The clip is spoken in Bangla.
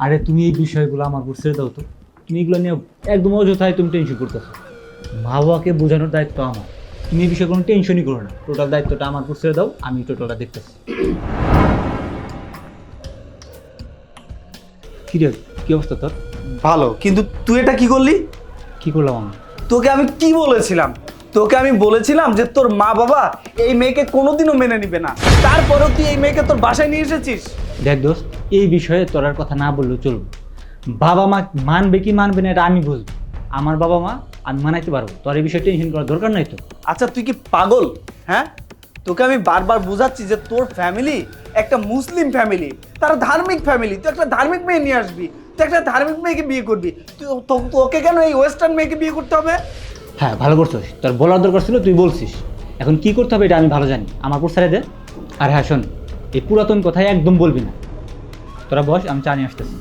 আরে তুমি এই বিষয়গুলো আমার উপর ছেড়ে দাও তো। তুমি এগুলো নিয়ে একদম অযথায় তুমি টেনশন করতেছো। মা বাবাকে বোঝানোর দায়িত্ব আমার। তুমি এই বিষয়ে কোনো টেনশনই করো না, টোটাল দায়িত্বটা আমার উপর ছেড়ে দাও, আমি টোটালটা দেখতেছি। কি রে, কি অবস্থা তোর? ভালো, কিন্তু তুই এটা কি করলি? কি করলাম আমি? তোকে আমি কি বলেছিলাম? তোকে আমি বলেছিলাম যে তোর মা বাবা এই মেয়েকে কোনোদিনও মেনে নিবে না, তারপরেও তুই এই মেয়েকে তোর বাসায় নিয়ে এসেছিস। দেখ দোস্ত, এই বিষয়ে তোর আর কথা না বললেও চলবে। বাবা মা মানবে কি মানবে না এটা আমি বুঝবো। আমার বাবা মা আমি মানাইতে পারবো, তোর এই বিষয়ে টেনশন করার দরকার নাই তো। আচ্ছা তুই কি পাগল? হ্যাঁ, তোকে আমি বারবার বোঝাচ্ছি যে তোর ফ্যামিলি একটা মুসলিম ফ্যামিলি, তারা ধার্মিক ফ্যামিলি, তুই একটা ধার্মিক মেয়ে নিয়ে আসবি, তুই একটা ধার্মিক মেয়েকে বিয়ে করবি, তোকে কেন এই ওয়েস্টার্ন মেয়েকে বিয়ে করতে হবে? হ্যাঁ ভালো করছিস, তোর বলার দরকার ছিল, তুই বলছিস। এখন কি করতে হবে এটা আমি ভালো জানি, আমার উপর ছেড়ে দে। আর হ্যাঁ শোন, এই পুরাতন কথাই একদম বলবি না। তোরা বস, আমি চা নিয়ে আসতেছি।